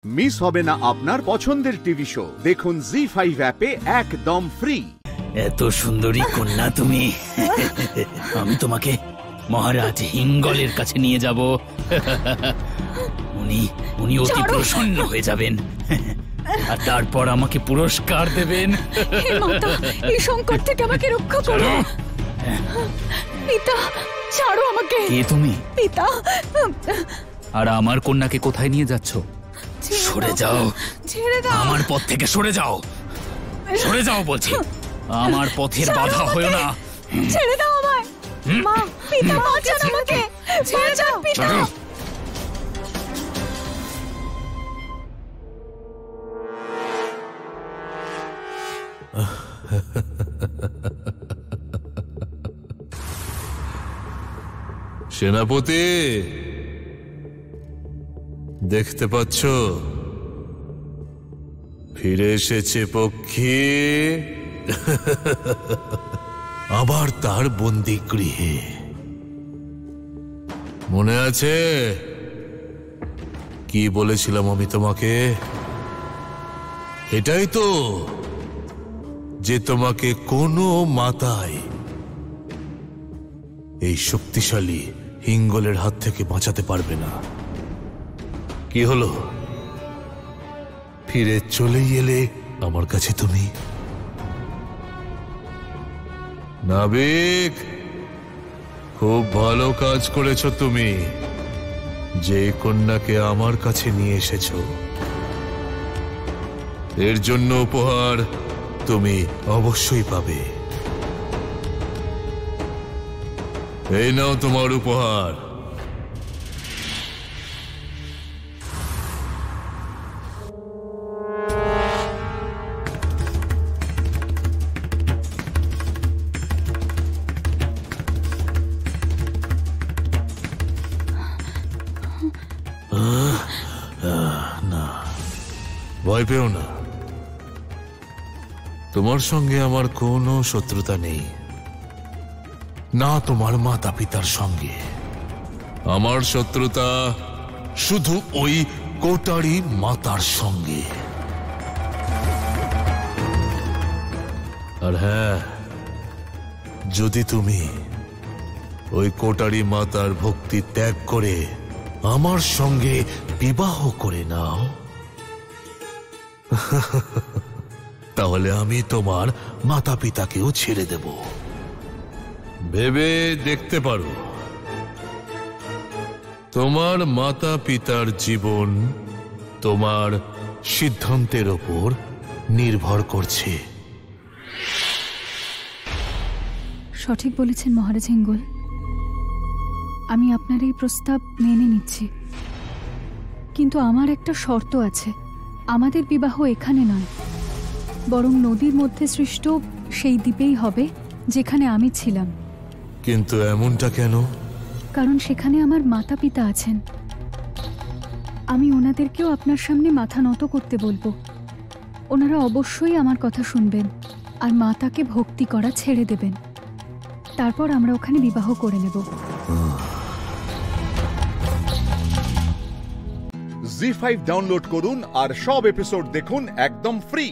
Miss হবে না আপনার পছন্দের টিভি শো। দেখুন জি5 অ্যাপে একদম ফ্রি। এত সুন্দরী কন্যা তুমি, আমি তোমাকে মহারাজ হিঙ্গলের কাছে নিয়ে যাব। উনি অতি প্রসন্ন হয়ে যাবেন আর তারপর আমাকে পুরস্কার দেবেন। হে মাতা, এই সংকট থেকে আমাকে রক্ষা করো। পিতা, ছাড়ো আমাকে। কে তুমি? পিতা। আর আমার কন্যাকে কোথায় নিয়ে যাচ্ছ? সরে যাও, ছেড়ে দাও। আমার পথ থেকে সরে যাও, সরে যাও বলছি। আমার পথের বাধা হয়ো না। ছেড়ে দাও আমায়। মা, পিতা, বাঁচান আমাকে। ছেড়ে দাও পিতা। সেনাপতি, দেখতে পাচ্ছ ফিরে এসেছে পক্ষী, আবার তার বন্দি গৃহে। মনে আছে কি বলেছিলাম আমি তোমাকে? এটাই তো যে তোমাকে কোনো মাতায় এই শক্তিশালী হিঙ্গলের হাত থেকে বাঁচাতে পারবে না। কি হলো, ফিরে চলেই এলে আমার কাছে তুমি? নাবিক, খুব ভালো কাজ করেছো তুমি, যে কন্যাকে আমার কাছে নিয়ে এসেছো। এর জন্য উপহার তুমি অবশ্যই পাবে। এই নাও তোমার উপহার। না, ভয় পেও না, তোমার সঙ্গে আমার কোনো শত্রুতা নেই, না তোমার মাতা পিতার সঙ্গে। আমার শত্রুতা শুধু ওই কোটারি মাতার সঙ্গে। আর হ্যাঁ, যদি তুমি ওই কোটারি মাতার ভক্তি ত্যাগ করে আমার সঙ্গে বিবাহ করে নাও, তাহলে আমি তোমার মাতা পিতাকেও ছেড়ে দেব। ভেবে দেখতে পারো, তোমার মাতা পিতার জীবন তোমার সিদ্ধান্তের ওপর নির্ভর করছে। সঠিক বলেছেন মহারাজ হিঙ্গল, আমি আপনার এই প্রস্তাব মেনে নিচ্ছি, কিন্তু আমার একটা শর্ত আছে। আমাদের বিবাহ এখানে নয়, বরং নদীর মধ্যে সৃষ্ট সেই দ্বীপেই হবে যেখানে আমি ছিলাম। কিন্তু এমনটা কেন? কারণ সেখানে আমার মাতা পিতা আছেন। আমি ওনাদেরকেও আপনার সামনে মাথা নত করতে বলবো। ওনারা অবশ্যই আমার কথা শুনবেন আর মাতাকে ভক্তি করা ছেড়ে দেবেন। তারপর আমরা ওখানে বিবাহ করে নেব। জি5 ডাউনলোড করুন আর সব এপিসোড দেখুন একদম ফ্রি।